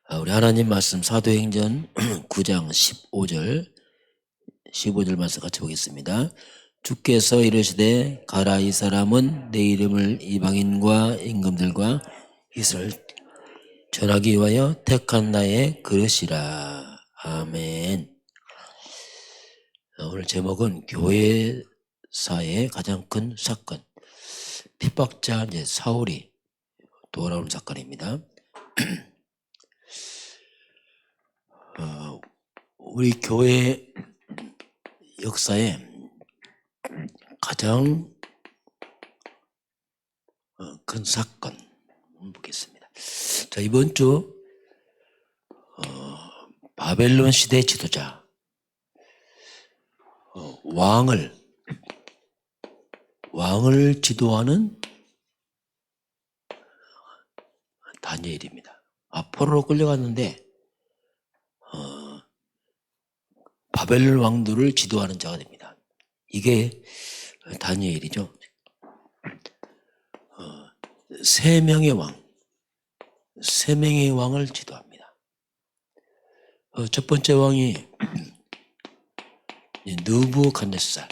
우리 하나님 말씀 사도행전 9장 15절 말씀 같이 보겠습니다. 주께서 이르시되 가라, 이 사람은 내 이름을 이방인과 임금들과 이스라엘 전하기 위하여 택한 나의 그릇이라. 아멘. 오늘 제목은 교회사의 가장 큰 사건, 핍박자 사울이 돌아오는 사건입니다. 우리 교회 역사에 가장 큰 사건 보겠습니다. 자, 이번 주 바벨론 시대 지도자 왕을 지도하는 다니엘입니다. 포로로 끌려갔는데 바벨론 왕들을 지도하는 자가 됩니다. 이게 다니엘이죠. 세 명의 왕을 지도합니다. 첫 번째 왕이 느부갓네살.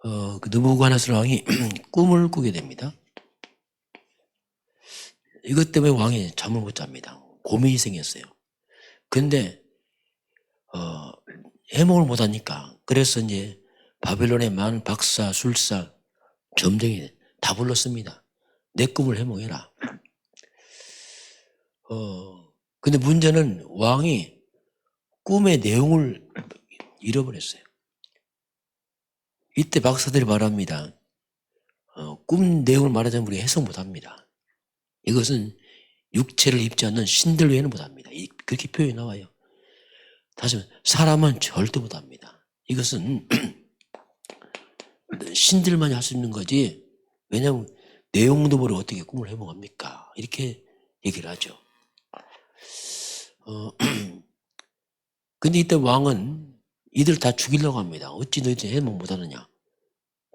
그 느부갓네살 왕이 꿈을 꾸게 됩니다. 이것 때문에 왕이 잠을 못 잡니다. 고민이 생겼어요. 근데 해몽을 못 하니까, 그래서 이제 바벨론의 많은 박사, 술사, 점쟁이 다 불렀습니다. 내 꿈을 해몽해라. 근데 문제는 왕이 꿈의 내용을 잃어버렸어요. 이때 박사들이 말합니다. 꿈 내용을 말하자면 우리가 해석 못 합니다. 이것은 육체를 입지 않는 신들 외에는 못 합니다. 그렇게 표현이 나와요. 다시 말해, 사람은 절대 못 합니다. 이것은 신들만이 할 수 있는 거지, 왜냐하면 내용도 모르고 어떻게 꿈을 해몽합니까? 이렇게 얘기를 하죠. 근데 이때 왕은 이들 다 죽이려고 합니다. 어찌 너희들 해몽 못하느냐.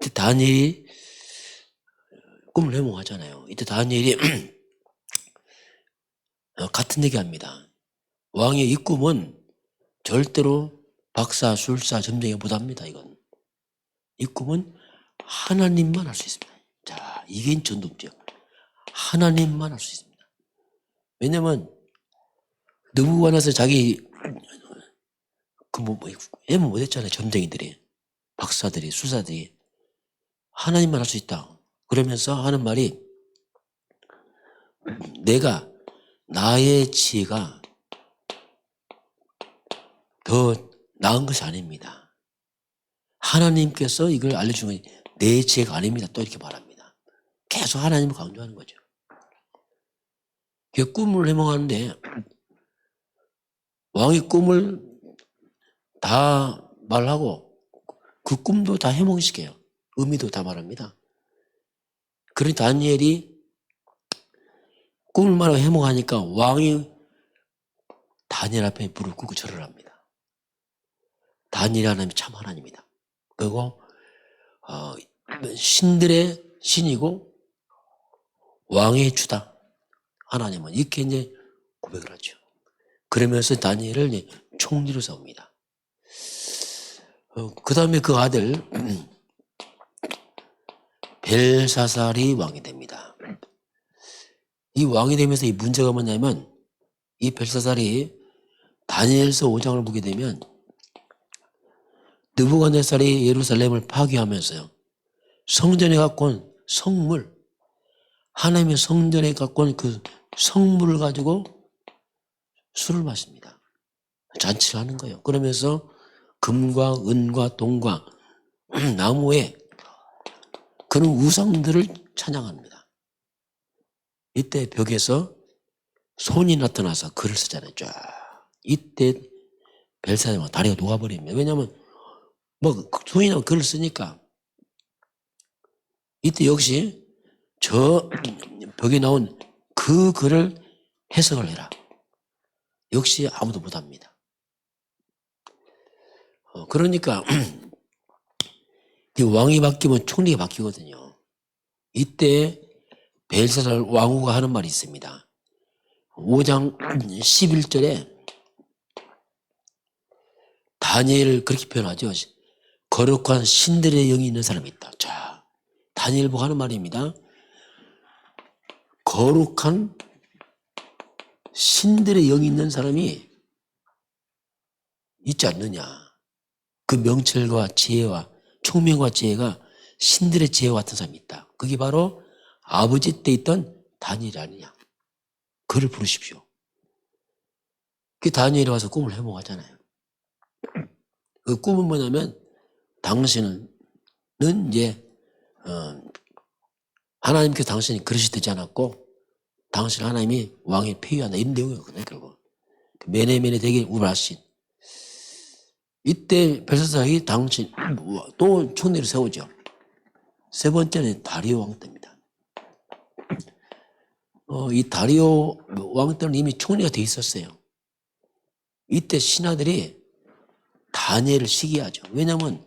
이때 다니엘이 꿈을 해몽하잖아요. 이때 다니엘이 같은 얘기 합니다. 왕의 이 꿈은 절대로 박사, 술사, 점쟁이 못합니다. 이건. 이 꿈은 하나님만 할 수 있습니다. 자, 이게 전독죠. 하나님만 할 수 있습니다. 왜냐면 느부갓네살 자기 해몽 못했잖아요. 점쟁이들이, 박사들이, 수사들이. 하나님만 할 수 있다. 그러면서 하는 말이, 나의 지혜가 더 나은 것이 아닙니다. 하나님께서 이걸 알려주면 내 지혜가 아닙니다. 또 이렇게 말합니다. 계속 하나님을 강조하는 거죠. 그 꿈을 해몽하는데 왕이 꿈을 다 말하고 그 꿈도 다 해몽시켜요. 의미도 다 말합니다. 그러니 다니엘이 꿈을 말하고 해몽하니까 왕이 다니엘 앞에 무릎 꿇고 절을 합니다. 다니엘 하나님이 참 하나님이다. 그리고 신들의 신이고 왕의 주다. 하나님은 이렇게 이제 고백을 하죠. 그러면서 다니엘을 이제 총리로 세웁니다. 그 다음에 그 아들 벨사살이 왕이 됩니다. 이 왕이 되면서 이 문제가 뭐냐면, 이 벨사살이 다니엘서 5장을 보게 되면 느부갓네살이 예루살렘을 파괴하면서요, 성전에 갖고 온 성물, 하나님의 성전에 갖고 온 그 성물을 가지고 술을 마십니다. 잔치를 하는 거예요. 그러면서 금과 은과 동과 나무에 그런 우상들을 찬양합니다. 이때 벽에서 손이 나타나서 글을 쓰잖아요. 쫙. 이때 벨사살의 다리가 녹아버립니다. 왜냐하면 손이 나면 글을 쓰니까. 이때 역시 저 벽에 나온 그 글을 해석을 해라. 역시 아무도 못합니다. 그러니까 왕이 바뀌면 총리가 바뀌거든요. 이때 벨사살 왕후가 하는 말이 있습니다. 5장 11절에 다니엘을 그렇게 표현하죠. 거룩한 신들의 영이 있는 사람이 있다. 자, 다니엘 보고 하는 말입니다. 거룩한 신들의 영이 있는 사람이 있지 않느냐. 그 명철과 지혜와 총명과 지혜가 신들의 지혜와 같은 사람이 있다. 그게 바로 아버지 때 있던 다니엘이 아니냐. 그를 부르십시오. 그 다니엘이 와서 꿈을 해몽하잖아요. 그 꿈은 뭐냐면 당신은 이제 하나님께서 당신이 그릇이 되지 않았고 당신 하나님이 왕이 폐위한다 이런 내용이거든요. 결국 메네메네 되게 우라신 이때 벨사살이 당신 또 총리를 세우죠. 세 번째는 다리오 왕 때입니다. 이 다리오 왕 때는 이미 총리가 돼 있었어요. 이때 신하들이 다니엘을 시기하죠. 왜냐하면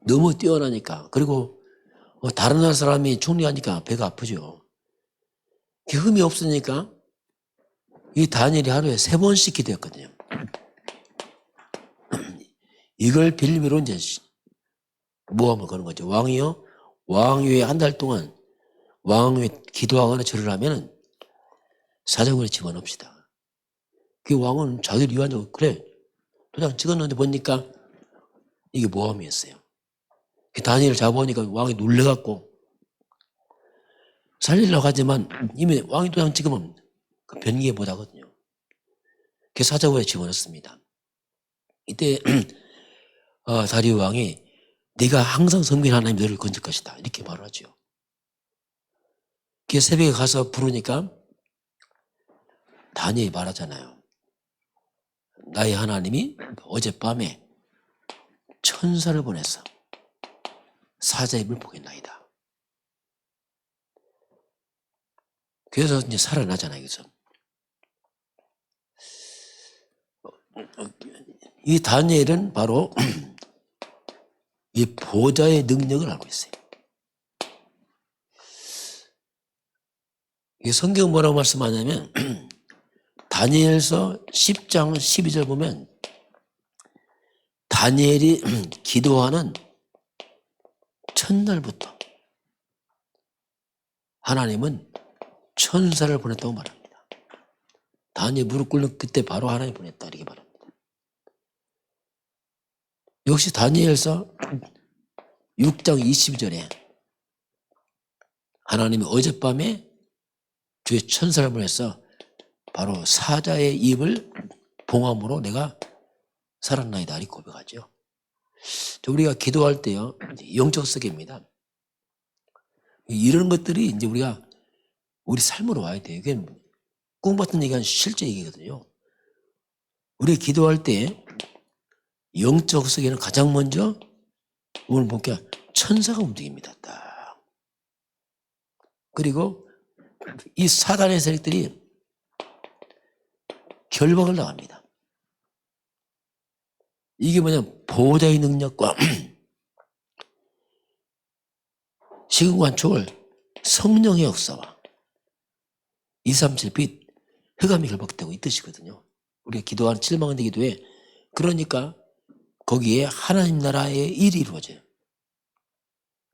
너무 뛰어나니까. 그리고 다른 나라 사람이 총리하니까 배가 아프죠. 흠이 없으니까 이 다니엘이 하루에 3번씩 기도했거든요. 이걸 빌미로 이제 모함을 거는 거죠. 왕이요, 왕위에 한 달 동안 왕위에 기도하거나 절을 하면 사정을 집어넣읍시다. 그 왕은 자기를 위한다고 그래. 도장 찍었는데 보니까 이게 모함이었어요. 그 다니엘을 잡아보니까 왕이 놀래갖고 살리려고 하지만 이미 왕이 도장 찍으면 그 변기에 못 하거든요. 그 사자고에 집어넣습니다. 이때 다리오 왕이 네가 항상 섬기는 하나님 너를 건질 것이다 이렇게 말을 하죠. 그 새벽에 가서 부르니까 다니엘이 말하잖아요. 나의 하나님이 어젯밤에 천사를 보내서 사자의 입을 보겠나이다. 그래서 이제 살아나잖아요. 그래서 이 다니엘은 바로 이 보좌의 능력을 알고 있어요. 이 성경 뭐라고 말씀하냐면 다니엘서 10장 12절 보면 다니엘이 기도하는 첫날부터 하나님은 천사를 보냈다고 말합니다. 다니엘 무릎 꿇는 그때 바로 하나님 보냈다 이렇게 말합니다. 역시 다니엘서 6장 22절에 하나님이 어젯밤에 주의 천사를 보내서 바로 사자의 입을 봉함으로 내가 살았나이다 이렇게 고백하죠. 우리가 기도할 때요 영적 세계입니다. 이런 것들이 이제 우리가 우리 삶으로 와야 돼요. 이게 꿈 같은 얘기는 실제 얘기거든요. 우리가 기도할 때 영적 세계는 가장 먼저 오늘 보니까 천사가 움직입니다. 딱. 그리고 이 사단의 세력들이 결박을 당합니다. 이게 뭐냐 보호자의 능력과 시근관초월 성령의 역사와 237빛 흑암이 결박되고 이 뜻이거든요. 우리가 기도하는 7만원대 기도에 그러니까 거기에 하나님 나라의 일이 이루어져요.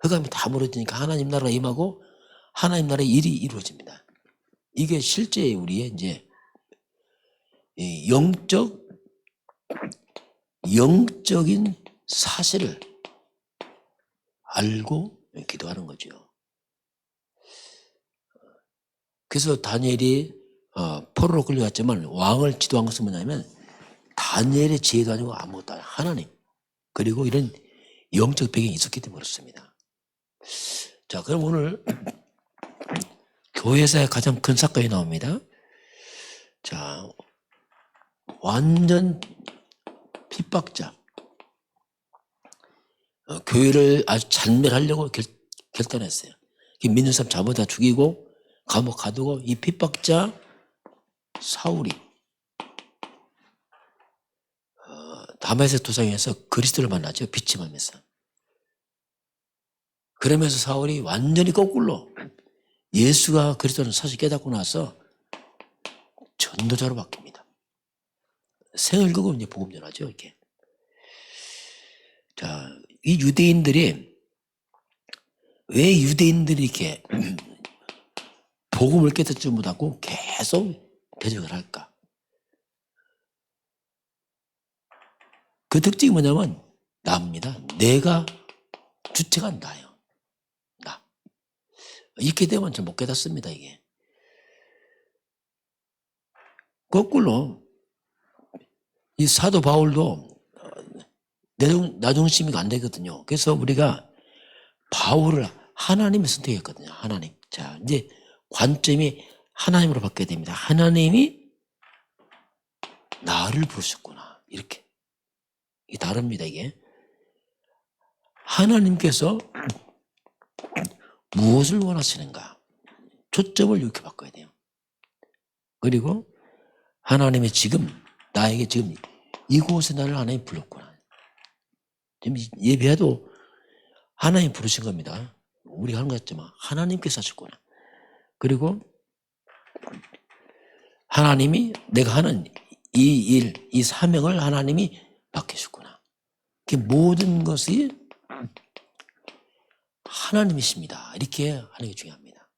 흑암이 다 무너지니까 하나님 나라가 임하고 하나님 나라의 일이 이루어집니다. 이게 실제 우리의 이제 영적인 사실을 알고 기도하는 거죠. 그래서 다니엘이 포로로 끌려갔지만 왕을 지도한 것은 뭐냐면 다니엘의 지혜도 아니고 아무것도 아니고 하나님 그리고 이런 영적 배경이 있었기 때문에 그렇습니다. 자, 그럼 오늘 교회사의 가장 큰 사건이 나옵니다. 자, 완전 핍박자 교회를 아주 잔멸하려고 결단했어요. 믿는 사람 잡아다 죽이고 감옥 가두고 이 핍박자 사울이 다메섹 도상에서 그리스도를 만나죠. 비침하면서. 그러면서 사울이 완전히 거꾸로 예수가 그리스도는 사실 깨닫고 나서 전도자로 바뀝니다. 생을 끄고 이제 복음 전하죠, 이렇게. 자, 이 유대인들이 왜 유대인들이 이렇게 복음을 깨닫지 못하고 계속 대적을 할까? 그 특징이 뭐냐면 나입니다. 내가 주체가 나예요. 나. 이렇게 되면 잘 못 깨닫습니다, 이게. 거꾸로 이 사도 바울도 나중심이 안 되거든요. 그래서 우리가 바울을 하나님이 선택했거든요. 하나님. 자, 이제 관점이 하나님으로 바뀌어야 됩니다. 하나님이 나를 부르셨구나. 이렇게. 이게 다릅니다, 이게. 하나님께서 무엇을 원하시는가? 초점을 이렇게 바꿔야 돼요. 그리고 하나님이 지금 나에게 지금 이곳에 나를 하나님 불렀구나. 지금 예배도 하나님 부르신 겁니다. 우리가 하는 것 같지만 하나님께서 하셨구나. 그리고 하나님이 내가 하는 이 일, 이 사명을 하나님이 맡기셨구나. 모든 것이 하나님이십니다. 이렇게 하는 게 중요합니다.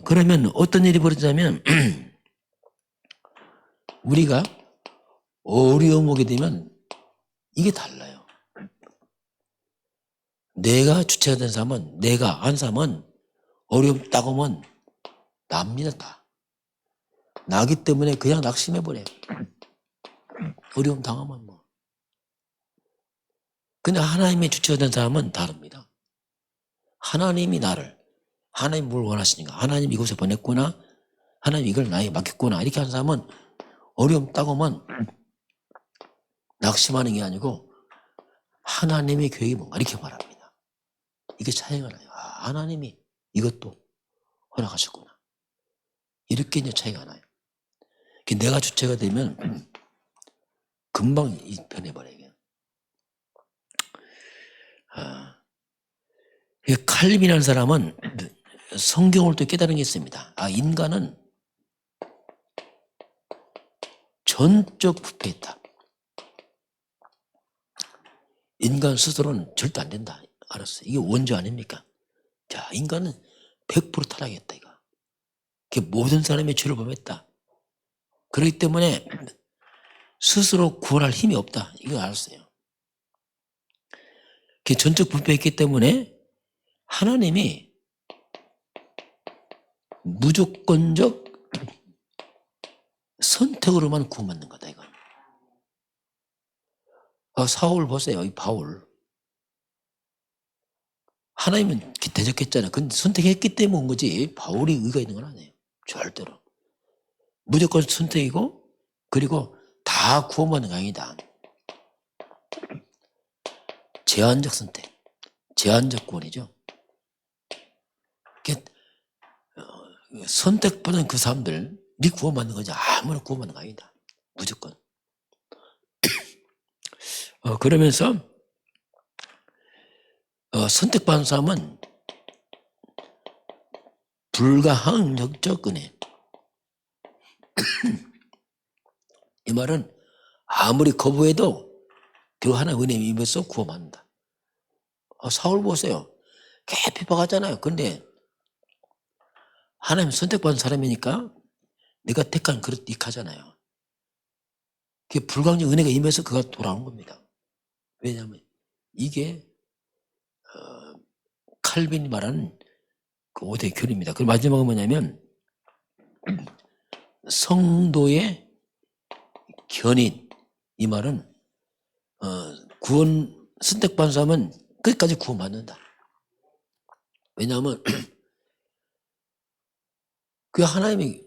그러면 어떤 일이 벌어지냐면 우리가 어려움 오게 되면 이게 달라요. 내가 주체가 된 사람은, 내가 한 사람은 어려움 딱 오면 납니다, 다. 나기 때문에 그냥 낙심해버려요. 어려움 당하면 뭐. 근데 하나님의 주체가 된 사람은 다릅니다. 하나님이 나를, 하나님 뭘 원하시는가? 하나님 이곳에 보냈구나? 하나님 이걸 나에게 맡겼구나? 이렇게 하는 사람은 어려움 딱 오면 낙심하는 게 아니고 하나님의 계획이 뭔가 이렇게 말합니다. 이게 차이가 나요. 아, 하나님이 이것도 허락하셨구나. 이렇게 이제 차이가 나요. 내가 주체가 되면 금방 변해버려요. 칼빈이라는 사람은 성경을 또 깨달은 게 있습니다. 아, 인간은 전적 부패했다. 인간 스스로는 절대 안 된다. 알았어요. 이게 원죄 아닙니까? 자, 인간은 100% 타락했다, 이거. 모든 사람의 죄를 범했다. 그렇기 때문에 스스로 구원할 힘이 없다. 이거 알았어요. 전적 부패했기 때문에 하나님이 무조건적 선택으로만 구원받는 거다, 이건. 사울 보세요, 이 바울. 하나님은 대적했잖아요. 근데 선택했기 때문에 온 거지, 바울이 의가 있는 건 아니에요. 절대로. 무조건 선택이고, 그리고 다 구원받는 거 아니다. 제한적 선택, 제한적 구원이죠. 선택받은 그 사람들, 네 구원받는 거지 아무나 구원받는 거 아니다. 무조건. 그러면서 선택받은 사람은 불가항력적 은혜. 이 말은 아무리 거부해도 그 하나님의 은혜에 임해서 구원받는다. 사울 보세요. 비박하잖아요. 그런데 하나님 선택받은 사람이니까 내가 택한 그릇 익하잖아요. 그게 불가항력 은혜가 임해서 그가 돌아온 겁니다. 왜냐하면 이게 칼빈이 말하는 그 5대 교리입니다. 그 마지막은 뭐냐면 성도의 견인. 이 말은 구원 선택받은 사람은 끝까지 구원받는다. 왜냐하면 그 하나님이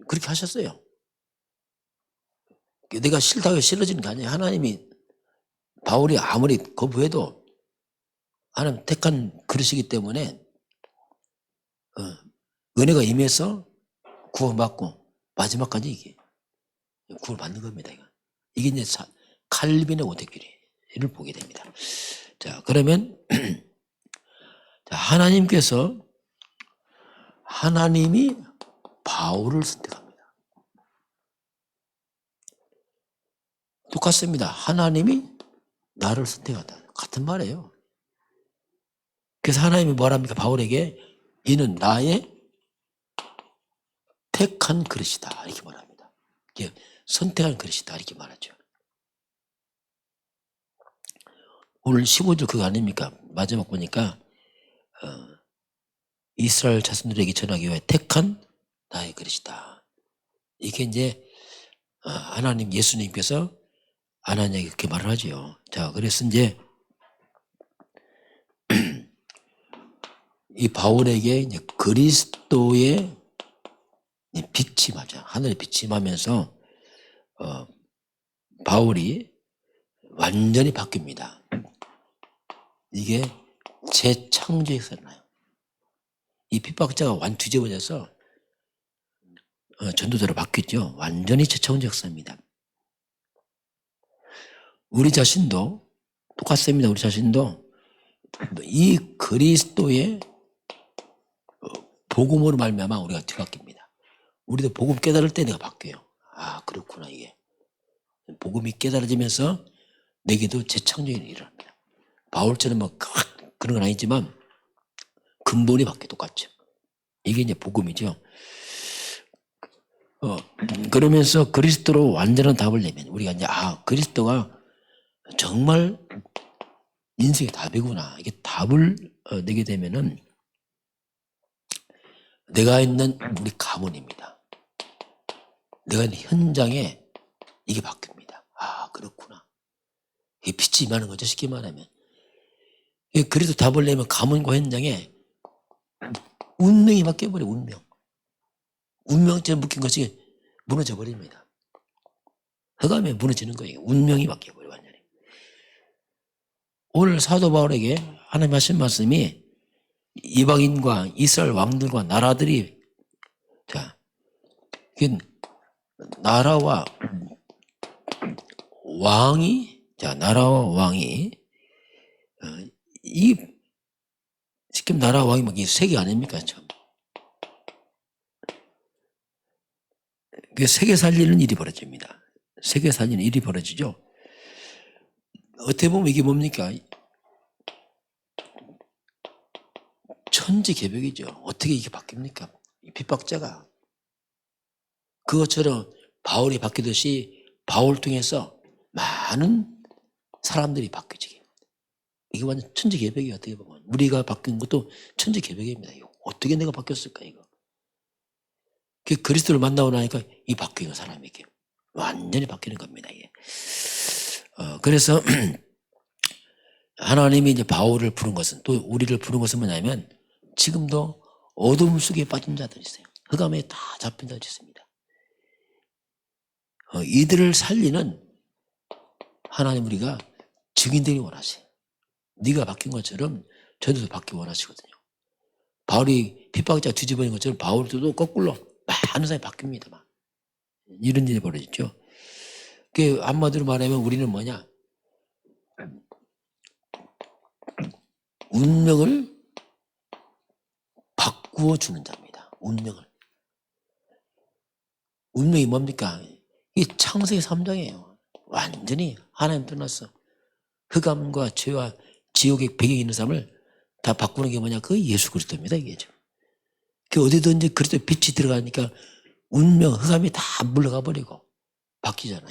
그렇게 하셨어요. 내가 싫다고 싫어지는 게 아니에요. 하나님이 바울이 아무리 거부해도 하나님 택한 그릇이기 때문에 은혜가 임해서 구원받고 마지막까지 이게 구원받는 겁니다. 이게 이제 칼빈의 오대교리를 보게 됩니다. 자, 그러면 하나님께서 하나님이 바울을 선택합니다. 똑같습니다. 하나님이 나를 선택한다. 같은 말이에요. 그래서 하나님이 뭐랍니까? 바울에게 이는 나의 택한 그릇이다. 이렇게 말합니다. 선택한 그릇이다. 이렇게 말하죠. 오늘 15절 그거 아닙니까? 마지막 보니까 이스라엘 자손들에게 전하기 위해 택한 나의 그릇이다. 이게 이제 하나님 예수님께서 아나니에게 그렇게 말을 하죠. 자, 그래서 이제 이 바울에게 이제 그리스도의 빛이 맞아. 하늘의 빛이 임하면서 바울이 완전히 바뀝니다. 이게 재창조에서 나요. 이 핍박자가 완 뒤집어져서 전도자로 바뀌었죠. 완전히 재창조 역사입니다. 우리 자신도 똑같습니다. 우리 자신도 이 그리스도의 복음으로 말미암아 우리가 뒤바뀝니다. 우리도 복음 깨달을 때 내가 바뀌어요. 아, 그렇구나. 이게 복음이 깨달아지면서 내게도 재창조가 일어납니다. 바울처럼 뭐 그런 건 아니지만 근본이 바뀌어. 똑같죠. 이게 이제 복음이죠. 그러면서 그리스도로 완전한 답을 내면 우리가 이제 그리스도가 정말 인생의 답이구나. 이게 답을 내게 되면은 내가 있는 우리 가문입니다. 내가 있는 현장에 이게 바뀝니다. 아, 그렇구나. 이게 빛이 임하는 거죠. 쉽게 말하면. 그래도 답을 내면 가문과 현장에 운명이 바뀌어버려. 운명처럼 묶인 것이 무너져 버립니다. 흑암에 무너지는 거예요. 운명이 바뀌어버려. 완전히. 오늘 사도 바울에게 하나님 하신 말씀이 이방인과 이스라엘 왕들과 나라들이 나라와 왕이 이 지금 나라와 왕이 막 세계 아닙니까? 참. 세계 살리는 일이 벌어집니다. 세계 살리는 일이 벌어지죠. 어떻게 보면 이게 뭡니까? 천지개벽이죠. 어떻게 이게 바뀝니까? 이 핍박자가. 그것처럼 바울이 바뀌듯이 바울 통해서 많은 사람들이 바뀌지. 이게 완전 천지개벽이에요. 어떻게 보면. 우리가 바뀐 것도 천지개벽입니다. 어떻게 내가 바뀌었을까 이거. 그리스도를 만나고 나니까 이 바뀌는 사람이 이게 완전히 바뀌는 겁니다. 이게. 그래서 하나님이 이제 바울을 부른 것은 또 우리를 부른 것은 뭐냐면 지금도 어둠 속에 빠진 자들이 있어요. 흑암에 다 잡힌 자들이 있습니다. 이들을 살리는 하나님 우리가 증인들이 원하세요. 네가 바뀐 것처럼 저들도 바뀌기 원하시거든요. 바울이 핍박자 뒤집어진 것처럼 바울도 거꾸로 많은 사람이 바뀝니다. 막. 이런 일이 벌어졌죠. 한마디로 말하면 우리는 뭐냐? 운명을 바꾸어 주는 자입니다. 운명이 뭡니까? 이 창세기 3장이에요. 완전히 하나님 떠나서 흑암과 죄와 지옥의 배경에 있는 사람을 다 바꾸는 게 뭐냐? 그 예수 그리스도입니다. 이게 좀. 어디든지 그리스도의 빛이 들어가니까 운명, 흑암이 다 물러가 버리고 바뀌잖아,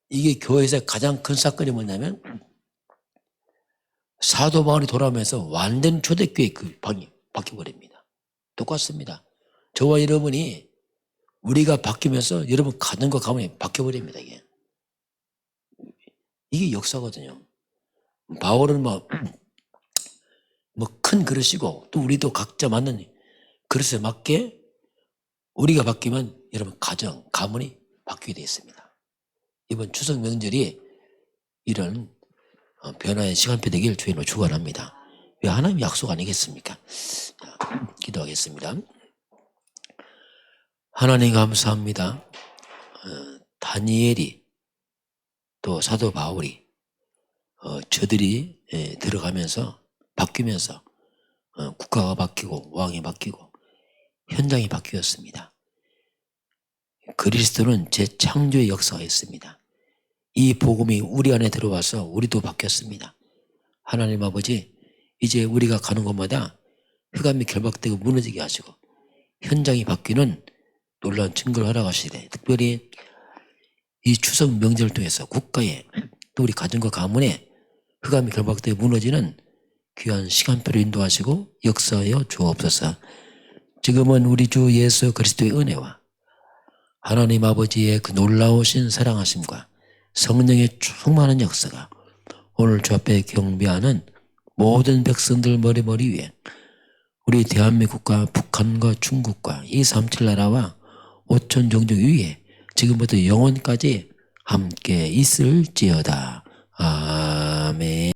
이게 교회에서 가장 큰 사건이 뭐냐면 사도 바울이 돌아오면서 완전 초대교회 그 방이 바뀌어버립니다. 똑같습니다. 저와 여러분이 우리가 바뀌면서 여러분 가정과 가문이 바뀌어버립니다. 이게 역사거든요. 바울은 뭐 큰 그릇이고 또 우리도 각자 맞는 그릇에 맞게 우리가 바뀌면 여러분 가정, 가문이 바뀌게 되어 있습니다. 이번 추석 명절이 이런 변화의 시간표 되길 주인으로 축원합니다. 왜 하나님 약속 아니겠습니까? 기도하겠습니다. 하나님 감사합니다. 다니엘이 또 사도 바울이 저들이 들어가면서 바뀌면서 국가가 바뀌고 왕이 바뀌고 현장이 바뀌었습니다. 그리스도는 재창조의 역사가 있습니다. 이 복음이 우리 안에 들어와서 우리도 바뀌었습니다. 하나님 아버지, 이제 우리가 가는 곳마다 흑암이 결박되고 무너지게 하시고 현장이 바뀌는 놀라운 증거를 허락하시되, 특별히 이 추석 명절을 통해서 국가에 또 우리 가정과 가문에 흑암이 결박되고 무너지는 귀한 시간표를 인도하시고 역사하여 주옵소서. 지금은 우리 주 예수 그리스도의 은혜와 하나님 아버지의 그 놀라우신 사랑하심과 성령의 충만한 역사가 오늘 주 앞에 경배하는 모든 백성들 머리 위에, 우리 대한민국과 북한과 중국과 이 3.7 나라와 5천 종족 위에 지금부터 영원까지 함께 있을지어다.